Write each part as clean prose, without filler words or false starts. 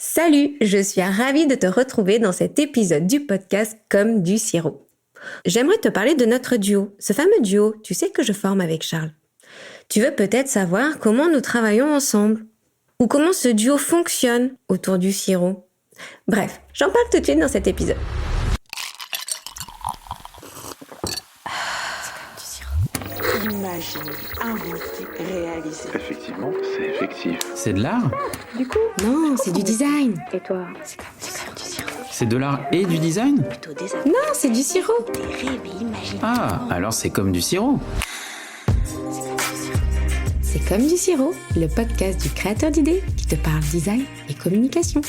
Salut, je suis ravie de te retrouver dans cet épisode du podcast Comme du sirop. J'aimerais te parler de notre duo, ce fameux duo, tu sais que je forme avec Charles. Tu veux peut-être savoir comment nous travaillons ensemble ou comment ce duo fonctionne autour du sirop. Bref, j'en parle tout de suite dans cet épisode. Imaginer, inventer, réaliser. Effectivement, c'est effectif. C'est de l'art ? Du coup, Non, c'est du design. et toi, c'est comme du sirop. C'est de l'art et du design ? Plutôt des Non, c'est du sirop. rêves et imaginer. Ah, alors c'est comme du sirop. C'est Comme du sirop, le podcast du créateur d'idées qui te parle design et communication.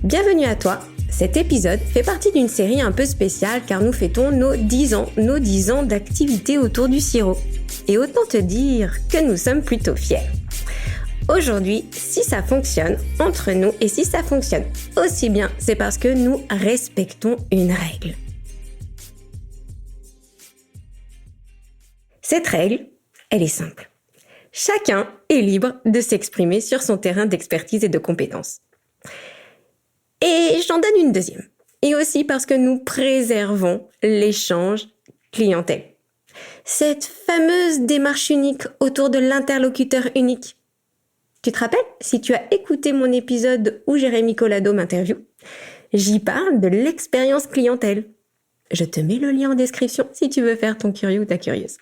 Bienvenue à toi. Cet épisode fait partie d'une série un peu spéciale car nous fêtons nos 10 ans d'activité autour du sirop. Et autant te dire que nous sommes plutôt fiers. Aujourd'hui, si ça fonctionne entre nous et si ça fonctionne aussi bien, c'est parce que nous respectons une règle. Cette règle, elle est simple. Chacun est libre de s'exprimer sur son terrain d'expertise et de compétences. Et j'en donne une deuxième. Et aussi parce que nous préservons l'échange clientèle. Cette fameuse démarche unique autour de l'interlocuteur unique. Tu te rappelles, si tu as écouté mon épisode où Jérémy Collado m'interviewe, j'y parle de l'expérience clientèle. Je te mets le lien en description si tu veux faire ton curieux ou ta curieuse.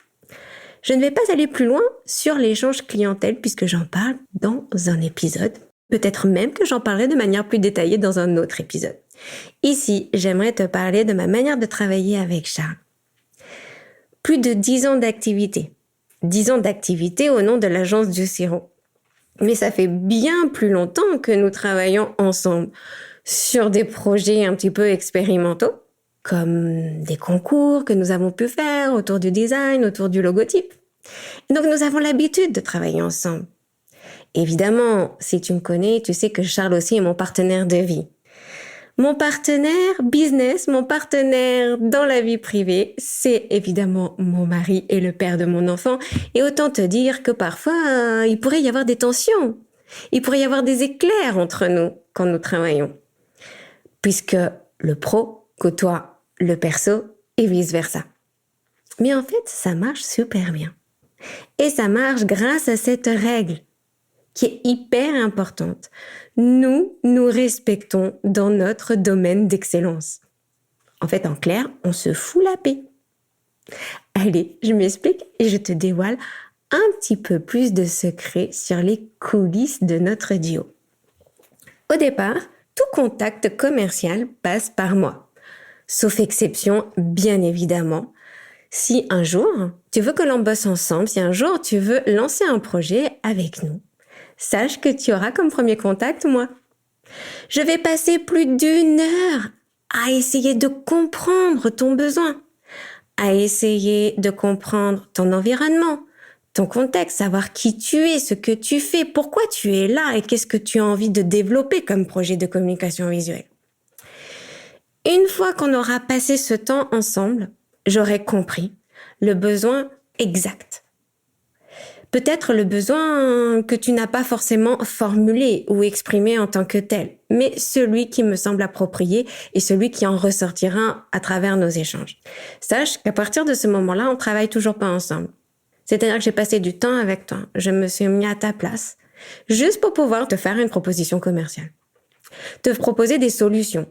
Je ne vais pas aller plus loin sur l'échange clientèle puisque j'en parle dans un épisode. Peut-être même que j'en parlerai de manière plus détaillée dans un autre épisode. Ici, j'aimerais te parler de ma manière de travailler avec Charles. Plus de 10 ans d'activité. 10 ans d'activité au nom de l'agence du sirop. Mais ça fait bien plus longtemps que nous travaillons ensemble sur des projets un petit peu expérimentaux, comme des concours que nous avons pu faire autour du design, autour du logotype. Et donc nous avons l'habitude de travailler ensemble. Évidemment, si tu me connais, tu sais que Charles aussi est mon partenaire de vie. Mon partenaire business, mon partenaire dans la vie privée, c'est évidemment mon mari et le père de mon enfant. Et autant te dire que parfois, il pourrait y avoir des tensions. Il pourrait y avoir des éclairs entre nous quand nous travaillons. Puisque le pro côtoie le perso et vice-versa. Mais en fait, ça marche super bien. Et ça marche grâce à cette règle qui est hyper importante. Nous respectons dans notre domaine d'excellence. En fait, en clair, on se fout la paix. Allez, je m'explique et je te dévoile un petit peu plus de secrets sur les coulisses de notre duo. Au départ, tout contact commercial passe par moi. Sauf exception, bien évidemment. Si un jour, tu veux que l'on bosse ensemble, si un jour tu veux lancer un projet avec nous, sache que tu auras comme premier contact moi. Je vais passer plus d'1 heure à essayer de comprendre ton besoin, à essayer de comprendre ton environnement, ton contexte, savoir qui tu es, ce que tu fais, pourquoi tu es là et qu'est-ce que tu as envie de développer comme projet de communication visuelle. Une fois qu'on aura passé ce temps ensemble, j'aurai compris le besoin exact. Peut-être le besoin que tu n'as pas forcément formulé ou exprimé en tant que tel, mais celui qui me semble approprié et celui qui en ressortira à travers nos échanges. Sache qu'à partir de ce moment-là, on travaille toujours pas ensemble. C'est-à-dire que j'ai passé du temps avec toi, je me suis mis à ta place, juste pour pouvoir te faire une proposition commerciale. Te proposer des solutions.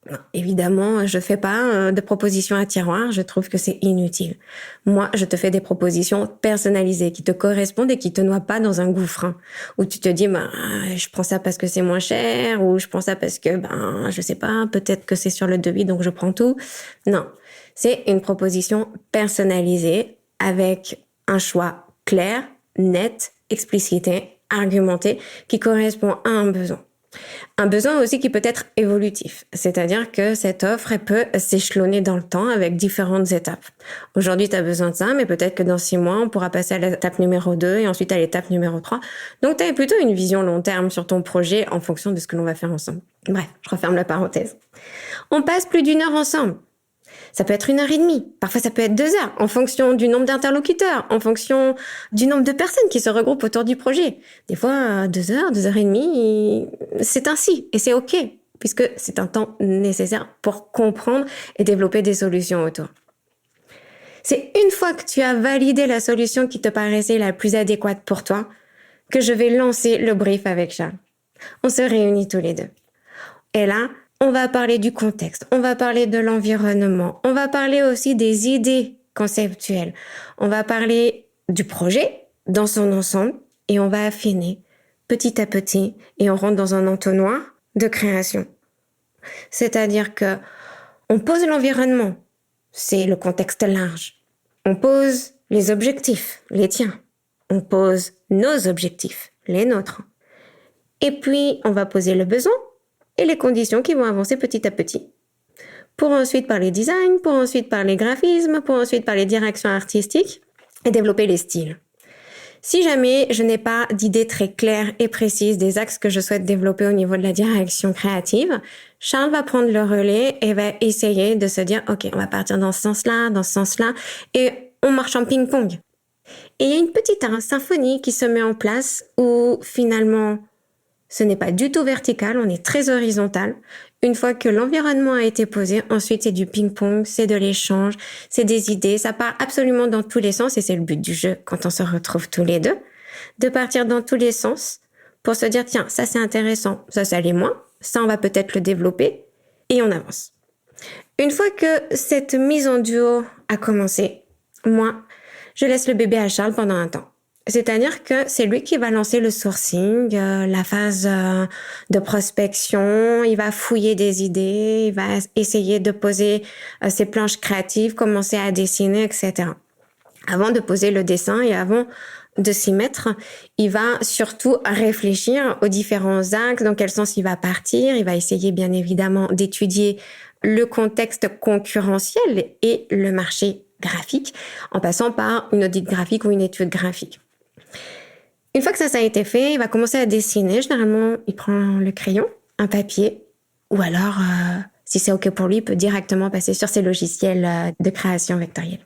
Non, évidemment, je fais pas de propositions à tiroir, je trouve que c'est inutile. Moi, je te fais des propositions personnalisées qui te correspondent et qui te noient pas dans un gouffre où tu te dis je prends ça parce que c'est moins cher ou je prends ça parce que je sais pas, peut-être que c'est sur le devis donc je prends tout. Non, c'est une proposition personnalisée avec un choix clair, net, explicité, argumenté qui correspond à un besoin. Un besoin aussi qui peut être évolutif, c'est-à-dire que cette offre elle peut s'échelonner dans le temps avec différentes étapes. Aujourd'hui, tu as besoin de ça, mais peut-être que dans 6 mois, on pourra passer à l'étape numéro 2 et ensuite à l'étape numéro 3. Donc, tu as plutôt une vision long terme sur ton projet en fonction de ce que l'on va faire ensemble. Bref, je referme la parenthèse. On passe plus d'1 heure ensemble. Ça peut être 1 heure et demie, parfois ça peut être 2 heures, en fonction du nombre d'interlocuteurs, en fonction du nombre de personnes qui se regroupent autour du projet. Des fois, 2 heures, 2 heures et demie, c'est ainsi, et c'est OK, puisque c'est un temps nécessaire pour comprendre et développer des solutions autour. C'est une fois que tu as validé la solution qui te paraissait la plus adéquate pour toi que je vais lancer le brief avec Charles. On se réunit tous les deux. Et là, on va parler du contexte, on va parler de l'environnement, on va parler aussi des idées conceptuelles, on va parler du projet dans son ensemble et on va affiner petit à petit et on rentre dans un entonnoir de création. C'est-à-dire que on pose l'environnement, c'est le contexte large. On pose les objectifs, les tiens. On pose nos objectifs, les nôtres. Et puis, on va poser le besoin et les conditions qui vont avancer petit à petit. Pour ensuite parler design, pour ensuite parler graphisme, pour ensuite parler direction artistique et développer les styles. Si jamais je n'ai pas d'idée très claire et précise des axes que je souhaite développer au niveau de la direction créative, Charles va prendre le relais et va essayer de se dire « Ok, on va partir dans ce sens-là, et on marche en ping-pong. » Et il y a une petite symphonie qui se met en place où finalement, ce n'est pas du tout vertical, on est très horizontal. Une fois que l'environnement a été posé, ensuite c'est du ping-pong, c'est de l'échange, c'est des idées, ça part absolument dans tous les sens et c'est le but du jeu quand on se retrouve tous les deux, de partir dans tous les sens pour se dire tiens, ça c'est intéressant, ça l'est moins, ça on va peut-être le développer et on avance. Une fois que cette mise en duo a commencé, moi, je laisse le bébé à Charles pendant un temps. C'est-à-dire que c'est lui qui va lancer le sourcing, la phase de prospection, il va fouiller des idées, il va essayer de poser ses planches créatives, commencer à dessiner, etc. Avant de poser le dessin et avant de s'y mettre, il va surtout réfléchir aux différents axes, dans quel sens il va partir, il va essayer bien évidemment d'étudier le contexte concurrentiel et le marché graphique, en passant par une audit graphique ou une étude graphique. Une fois que ça a été fait, il va commencer à dessiner. Généralement, il prend le crayon, un papier, ou alors, si c'est OK pour lui, il peut directement passer sur ses logiciels de création vectorielle.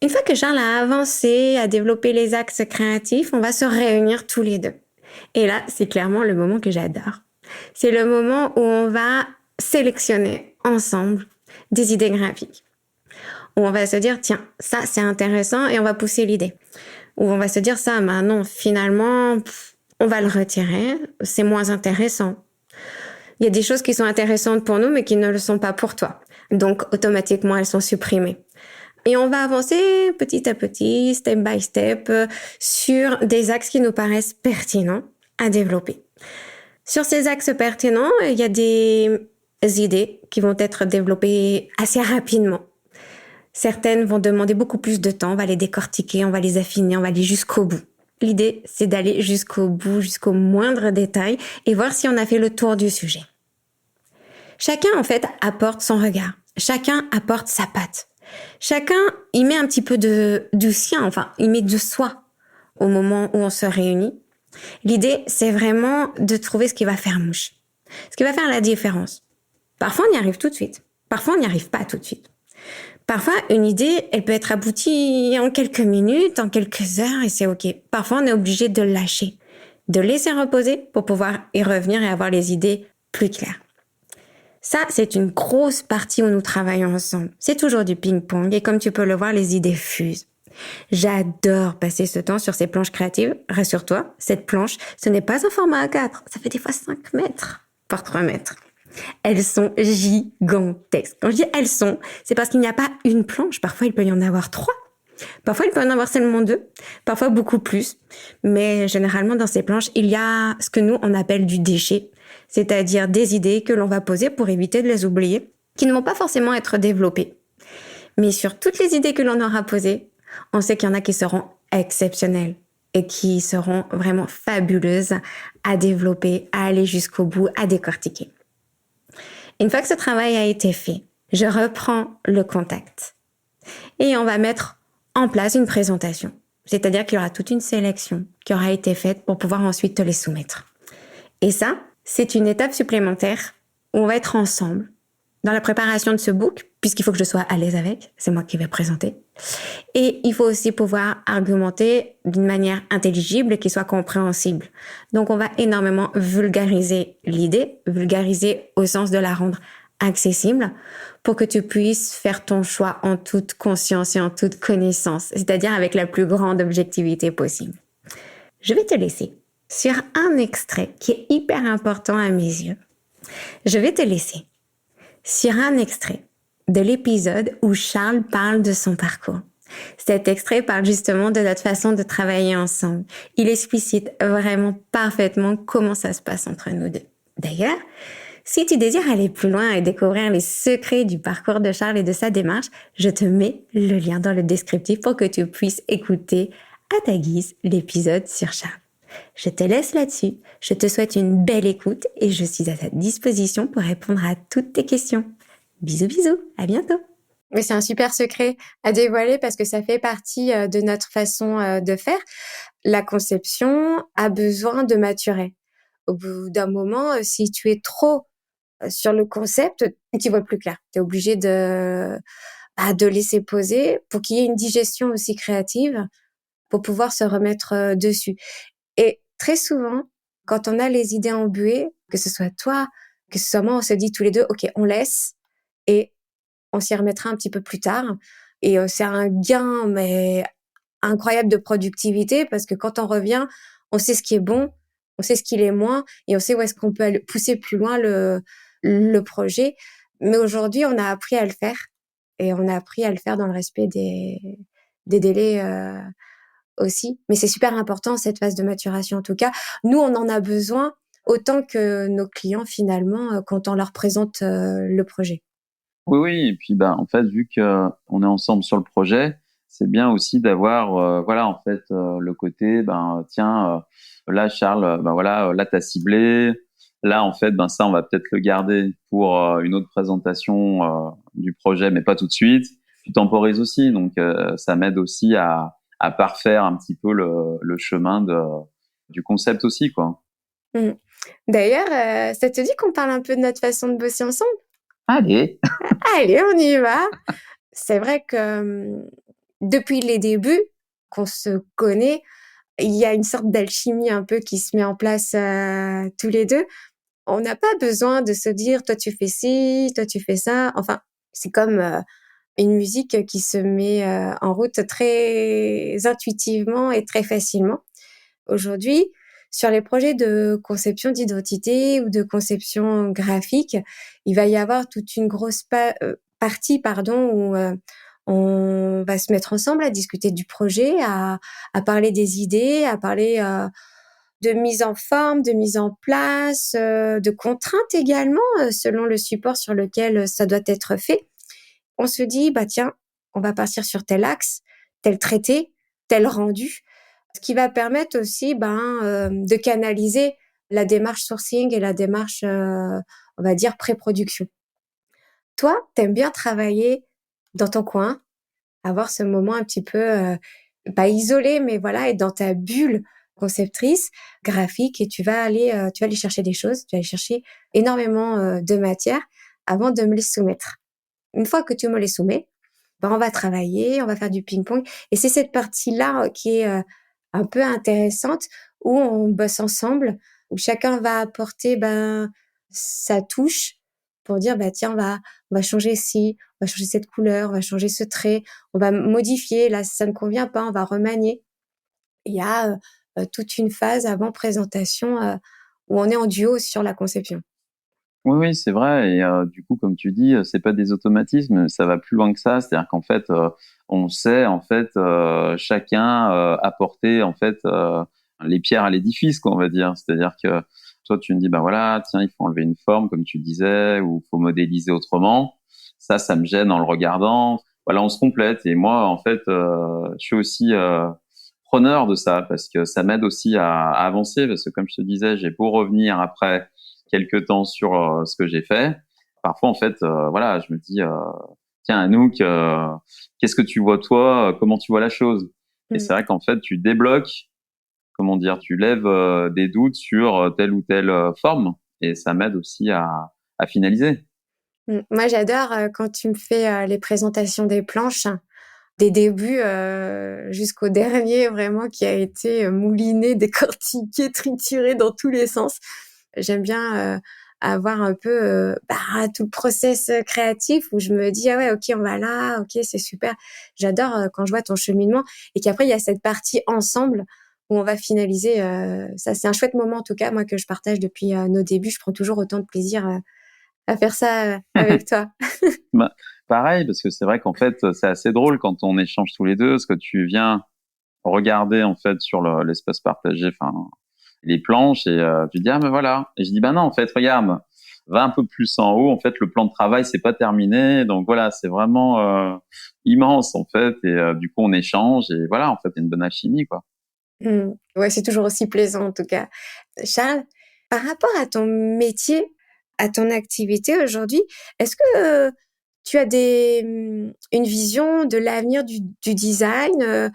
Une fois que Charles a avancé, a développé les axes créatifs, on va se réunir tous les deux. Et là, c'est clairement le moment que j'adore. C'est le moment où on va sélectionner ensemble des idées graphiques. Où on va se dire, tiens, ça c'est intéressant et on va pousser l'idée. Où on va se dire ça, bah non, finalement, on va le retirer, c'est moins intéressant. Il y a des choses qui sont intéressantes pour nous, mais qui ne le sont pas pour toi. Donc, automatiquement, elles sont supprimées. Et on va avancer petit à petit, step by step, sur des axes qui nous paraissent pertinents à développer. Sur ces axes pertinents, il y a des idées qui vont être développées assez rapidement. Certaines vont demander beaucoup plus de temps, on va les décortiquer, on va les affiner, on va aller jusqu'au bout. L'idée, c'est d'aller jusqu'au bout, jusqu'au moindre détail et voir si on a fait le tour du sujet. Chacun, en fait, apporte son regard. Chacun apporte sa patte. Chacun y met un petit peu du sien, enfin, il met de soi au moment où on se réunit. L'idée, c'est vraiment de trouver ce qui va faire mouche, ce qui va faire la différence. Parfois, on y arrive tout de suite. Parfois, on n'y arrive pas tout de suite. Parfois, une idée, elle peut être aboutie en quelques minutes, en quelques heures, et c'est OK. Parfois, on est obligé de lâcher, de laisser reposer pour pouvoir y revenir et avoir les idées plus claires. Ça, c'est une grosse partie où nous travaillons ensemble. C'est toujours du ping-pong, et comme tu peux le voir, les idées fusent. J'adore passer ce temps sur ces planches créatives. Rassure-toi, cette planche, ce n'est pas un format A4, ça fait des fois 5 mètres par 3 mètres. Elles sont gigantesques. Quand je dis elles sont, c'est parce qu'il n'y a pas une planche. Parfois, il peut y en avoir 3. Parfois, il peut y en avoir seulement 2. Parfois, beaucoup plus. Mais généralement, dans ces planches, il y a ce que nous, on appelle du déchet. C'est-à-dire des idées que l'on va poser pour éviter de les oublier, qui ne vont pas forcément être développées. Mais sur toutes les idées que l'on aura posées, on sait qu'il y en a qui seront exceptionnelles et qui seront vraiment fabuleuses à développer, à aller jusqu'au bout, à décortiquer. Une fois que ce travail a été fait, je reprends le contact et on va mettre en place une présentation. C'est-à-dire qu'il y aura toute une sélection qui aura été faite pour pouvoir ensuite te les soumettre. Et ça, c'est une étape supplémentaire où on va être ensemble dans la préparation de ce book, puisqu'il faut que je sois à l'aise avec, c'est moi qui vais présenter. Et il faut aussi pouvoir argumenter d'une manière intelligible et qui soit compréhensible. Donc, on va énormément vulgariser l'idée, vulgariser au sens de la rendre accessible pour que tu puisses faire ton choix en toute conscience et en toute connaissance, c'est-à-dire avec la plus grande objectivité possible. Je vais te laisser sur un extrait qui est hyper important à mes yeux. Je vais te laisser sur un extrait de l'épisode où Charles parle de son parcours. Cet extrait parle justement de notre façon de travailler ensemble. Il explicite vraiment parfaitement comment ça se passe entre nous deux. D'ailleurs, si tu désires aller plus loin et découvrir les secrets du parcours de Charles et de sa démarche, je te mets le lien dans le descriptif pour que tu puisses écouter à ta guise l'épisode sur Charles. Je te laisse là-dessus, je te souhaite une belle écoute et je suis à ta disposition pour répondre à toutes tes questions. Bisous bisous, à bientôt. Mais c'est un super secret à dévoiler parce que ça fait partie de notre façon de faire. La conception a besoin de maturer. Au bout d'un moment, si tu es trop sur le concept, tu vois plus clair. Tu es obligé de laisser poser pour qu'il y ait une digestion aussi créative pour pouvoir se remettre dessus. Et très souvent, quand on a les idées embuées, que ce soit toi, que ce soit moi, on se dit tous les deux, OK, on laisse et on s'y remettra un petit peu plus tard. Et c'est un gain, mais incroyable de productivité parce que quand on revient, on sait ce qui est bon, on sait ce qui l'est moins et on sait où est-ce qu'on peut pousser plus loin le projet. Mais aujourd'hui, on a appris à le faire et on a appris à le faire dans le respect des délais aussi. Mais c'est super important, cette phase de maturation en tout cas. Nous, on en a besoin autant que nos clients finalement quand on leur présente le projet. Oui, oui. Et puis, en fait, vu que on est ensemble sur le projet, c'est bien aussi d'avoir, voilà, en fait, le côté, tiens, là, Charles, voilà, là, t'as ciblé. Là, en fait, ça, on va peut-être le garder pour une autre présentation du projet, mais pas tout de suite. Tu temporises aussi, donc ça m'aide aussi à parfaire un petit peu le chemin du concept aussi, quoi. Mmh. D'ailleurs, ça te dit qu'on parle un peu de notre façon de bosser ensemble? Allez. Allez, on y va. C'est vrai que depuis les débuts qu'on se connaît, il y a une sorte d'alchimie un peu qui se met en place tous les deux. On n'a pas besoin de se dire toi tu fais ci, toi tu fais ça. Enfin, c'est comme une musique qui se met en route très intuitivement et très facilement. Aujourd'hui, sur les projets de conception d'identité ou de conception graphique, il va y avoir toute une grosse partie où on va se mettre ensemble à discuter du projet, à parler des idées, à parler de mise en forme, de mise en place, de contraintes également, selon le support sur lequel ça doit être fait. On se dit, tiens, on va partir sur tel axe, tel traité, tel rendu. Ce qui va permettre aussi de canaliser la démarche sourcing et la démarche, on va dire, pré-production. Toi, t'aimes bien travailler dans ton coin, avoir ce moment un petit peu, pas isolé, mais voilà, être dans ta bulle conceptrice, graphique, et tu vas aller chercher des choses, tu vas aller chercher énormément de matière avant de me les soumettre. Une fois que tu me les soumets, on va travailler, on va faire du ping-pong. Et c'est cette partie-là qui est un peu intéressante, où on bosse ensemble, où chacun va apporter sa touche pour dire tiens, on va changer ci, on va changer cette couleur, on va changer ce trait, on va modifier, là ça ne convient pas, on va remanier. Il y a toute une phase avant présentation où on est en duo sur la conception. Oui, oui, c'est vrai. Et du coup, comme tu dis, c'est pas des automatismes, ça va plus loin que ça. C'est-à-dire qu'en fait, on sait en fait chacun apporter en fait les pierres à l'édifice, quoi, on va dire. C'est-à-dire que toi, tu me dis, voilà, tiens, il faut enlever une forme, comme tu disais, ou il faut modéliser autrement. Ça me gêne en le regardant. Voilà, on se complète. Et moi, en fait, je suis aussi preneur de ça parce que ça m'aide aussi à avancer. Parce que comme je te disais, j'ai beau revenir après quelques temps sur ce que j'ai fait. Parfois, en fait, voilà, je me dis, tiens, Anouk, qu'est-ce que tu vois toi? Comment tu vois la chose? Et c'est vrai qu'en fait, tu débloques, comment dire, tu lèves des doutes sur telle ou telle forme, et ça m'aide aussi à finaliser. Moi, j'adore quand tu me fais les présentations des planches, des débuts jusqu'au dernier, vraiment, qui a été mouliné, décortiqué, trituré dans tous les sens. J'aime bien avoir un peu tout le process créatif où je me dis, ah ouais, ok, on va là, ok, c'est super. J'adore quand je vois ton cheminement et qu'après, il y a cette partie ensemble où on va finaliser. Ça, c'est un chouette moment, en tout cas, moi, que je partage depuis nos débuts. Je prends toujours autant de plaisir à faire ça avec toi. Bah, pareil, parce que c'est vrai qu'en fait, c'est assez drôle quand on échange tous les deux, parce que tu viens regarder en fait sur l'espace partagé, enfin les planches, et tu dis ah mais voilà. Et je dis bah non, en fait regarde, va un peu plus en haut. En fait, le plan de travail c'est pas terminé, donc voilà, c'est vraiment immense en fait. Et du coup, on échange et voilà, en fait, il y a une bonne alchimie quoi. Ouais, c'est toujours aussi plaisant en tout cas. Charles, par rapport à ton métier, à ton activité aujourd'hui, est-ce que tu as une vision de l'avenir du design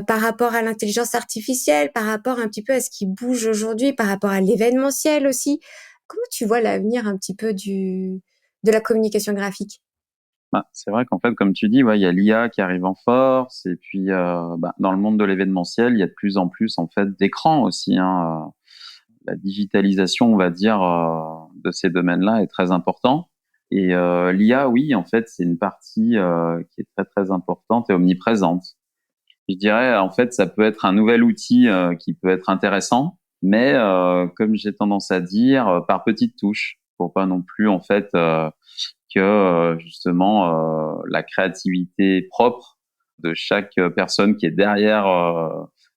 par rapport à l'intelligence artificielle, par rapport un petit peu à ce qui bouge aujourd'hui, par rapport à l'événementiel aussi? Comment tu vois l'avenir un petit peu de la communication graphique? Bah, c'est vrai qu'en fait, comme tu dis, ouais, il y a l'IA qui arrive en force, et puis dans le monde de l'événementiel, il y a de plus en plus en fait d'écrans aussi. Hein. La digitalisation, on va dire, de ces domaines-là est très important. Et l'IA, oui, en fait, c'est une partie qui est très très importante et omniprésente. Je dirais, en fait, ça peut être un nouvel outil qui peut être intéressant, mais comme j'ai tendance à dire, par petites touches, pour pas non plus en fait que justement la créativité propre de chaque personne qui est derrière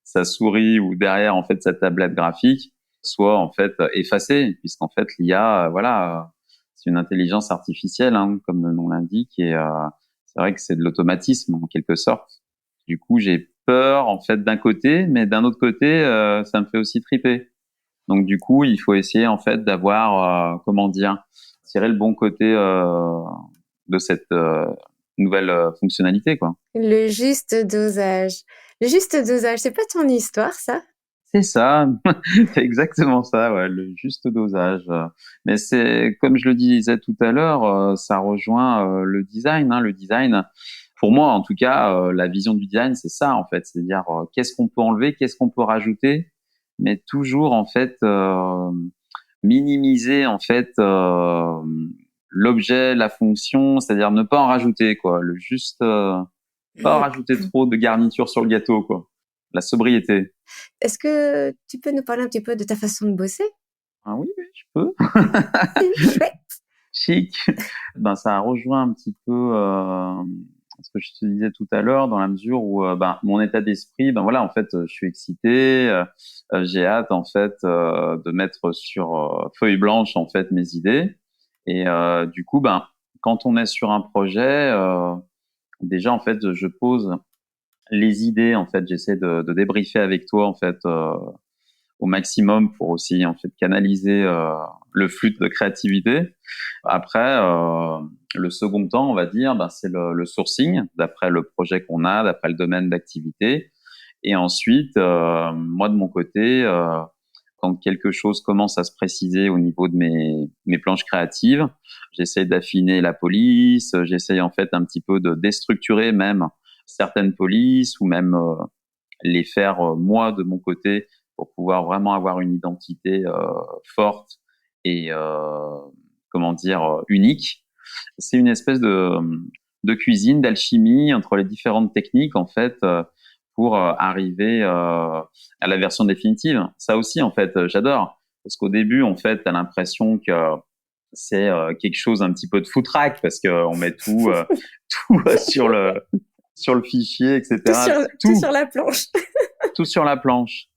sa souris ou derrière en fait sa tablette graphique soit en fait effacée, puisqu'en fait l'IA, c'est une intelligence artificielle, hein, comme le nom l'indique, et c'est vrai que c'est de l'automatisme en quelque sorte. Du coup, j'ai peur en fait d'un côté, mais d'un autre côté, ça me fait aussi triper. Donc du coup, il faut essayer en fait d'avoir, comment dire, tirer le bon côté de cette nouvelle fonctionnalité, quoi. Le juste dosage. Le juste dosage, c'est pas ton histoire, ça? C'est ça, c'est exactement ça, ouais, le juste dosage. Mais c'est comme je le disais tout à l'heure, ça rejoint le design. Hein, le design, pour moi en tout cas, la vision du design, c'est ça en fait, c'est-à-dire qu'est-ce qu'on peut enlever, qu'est-ce qu'on peut rajouter, mais toujours en fait minimiser en fait l'objet, la fonction, c'est-à-dire ne pas en rajouter quoi, le juste, pas en rajouter trop de garniture sur le gâteau quoi, la sobriété. Est-ce que tu peux nous parler un petit peu de ta façon de bosser? Ah oui, oui, je peux. Chouette. Chic. Ben, ça rejoint un petit peu ce que je te disais tout à l'heure, dans la mesure où mon état d'esprit, ben voilà, en fait, je suis excité, j'ai hâte en fait de mettre sur feuille blanche en fait mes idées. Et du coup, ben quand on est sur un projet, déjà en fait, je pose les idées. En fait, j'essaie de débriefer avec toi en fait au maximum pour aussi en fait canaliser le flux de créativité. Après, le second temps, on va dire, c'est le sourcing d'après le projet qu'on a, d'après le domaine d'activité. Et ensuite, moi de mon côté, quand quelque chose commence à se préciser au niveau de mes planches créatives, j'essaie d'affiner la police, j'essaie en fait un petit peu de déstructurer même certaines polices ou même les faire moi de mon côté pour pouvoir vraiment avoir une identité forte et comment dire unique. C'est une espèce de cuisine, d'alchimie entre les différentes techniques en fait pour arriver à la version définitive. Ça aussi en fait j'adore parce qu'au début en fait t'as l'impression que c'est quelque chose un petit peu de foutraque parce qu'on met tout tout sur le fichier, etc. Tout sur la planche. Tout sur la planche.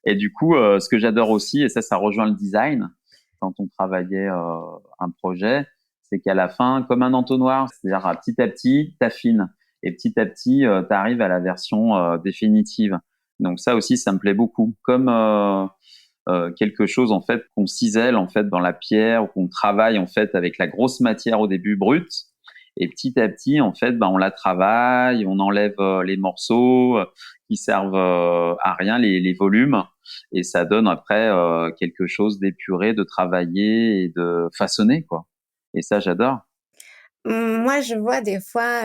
Et du coup, ce que j'adore aussi, et ça rejoint le design, quand on travaillait un projet, c'est qu'à la fin, comme un entonnoir, c'est-à-dire petit à petit, t'affines. Et petit à petit, tu arrives à la version définitive. Donc ça aussi, ça me plaît beaucoup. Comme quelque chose en fait qu'on cisèle en fait dans la pierre ou qu'on travaille en fait avec la grosse matière au début brute. Et petit à petit, en fait, on la travaille, on enlève les morceaux qui servent à rien, les volumes, et ça donne après quelque chose d'épuré, de travaillé et de façonné, quoi. Et ça, j'adore. Moi, je vois des fois,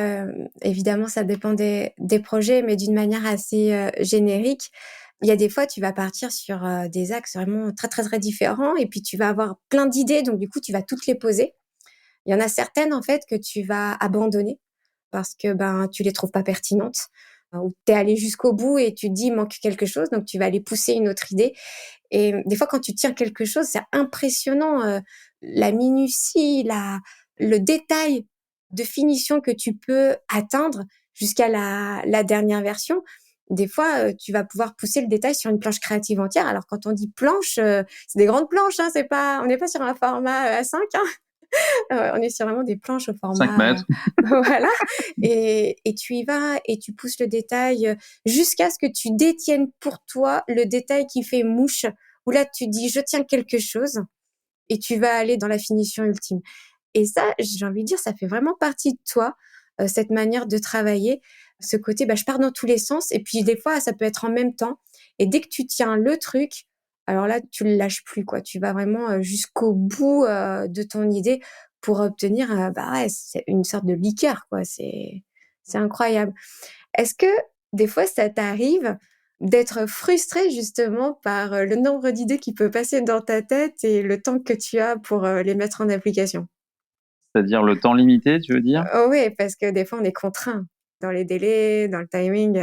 évidemment, ça dépend des projets, mais d'une manière assez générique. Il y a des fois, tu vas partir sur des axes vraiment très, très, très différents et puis tu vas avoir plein d'idées, donc du coup, tu vas toutes les poser. Il y en a certaines, en fait, que tu vas abandonner parce que ben, tu les trouves pas pertinentes ou tu es allé jusqu'au bout et tu te dis: «Il manque quelque chose», donc tu vas aller pousser une autre idée et des fois, quand tu tiens quelque chose, c'est impressionnant, la minutie, le détail de finition que tu peux atteindre jusqu'à la dernière version. Des fois, tu vas pouvoir pousser le détail sur une planche créative entière. Alors quand on dit planche, c'est des grandes planches, hein, on n'est pas sur un format A5, hein. On est sur vraiment des planches au 5 format, mètres. voilà et tu y vas et tu pousses le détail, jusqu'à ce que tu détiennes pour toi le détail qui fait mouche, où là tu dis: «Je tiens quelque chose» et tu vas aller dans la finition ultime et ça, j'ai envie de dire, ça fait vraiment partie de toi, cette manière de travailler, ce côté, bah, je pars dans tous les sens et puis des fois, ça peut être en même temps et dès que tu tiens le truc, alors là, tu le lâches plus, quoi. Tu vas vraiment, jusqu'au bout, de ton idée pour obtenir, bah, ouais, c'est une sorte de liqueur, quoi. C'est incroyable. Est-ce que des fois, ça t'arrive d'être frustré justement par, le nombre d'idées qui peut passer dans ta tête et le temps que tu as pour, les mettre en application? C'est-à-dire le temps limité, tu veux dire? Oui, parce que des fois, on est contraint dans les délais, dans le timing,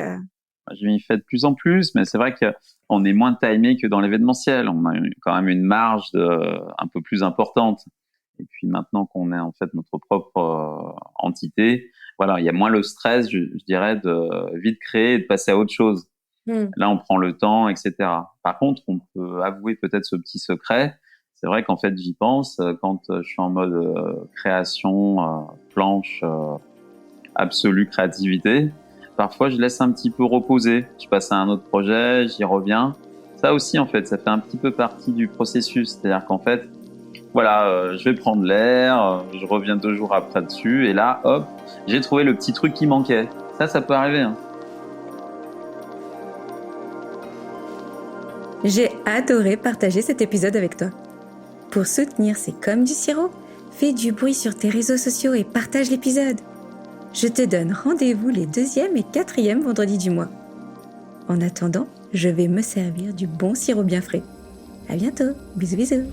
Je m'y fais de plus en plus, mais c'est vrai qu'on est moins timé que dans l'événementiel. On a quand même une marge un peu plus importante. Et puis maintenant qu'on est en fait notre propre entité, voilà, il y a moins le stress, je dirais, de vite créer et de passer à autre chose. mmh. Là, on prend le temps, etc. Par contre, on peut avouer peut-être ce petit secret. C'est vrai qu'en fait, j'y pense quand je suis en mode création, planche, absolue créativité. Parfois, je laisse un petit peu reposer. Je passe à un autre projet, j'y reviens. Ça aussi, en fait, ça fait un petit peu partie du processus. C'est-à-dire qu'en fait, voilà, je vais prendre l'air, je reviens 2 jours après dessus, et là, hop, j'ai trouvé le petit truc qui manquait. Ça peut arriver, hein. J'ai adoré partager cet épisode avec toi. Pour soutenir C'est comme du sirop, fais du bruit sur tes réseaux sociaux et partage l'épisode. Je te donne rendez-vous les 2e et 4e vendredis du mois. En attendant, je vais me servir du bon sirop bien frais. À bientôt, bisous bisous.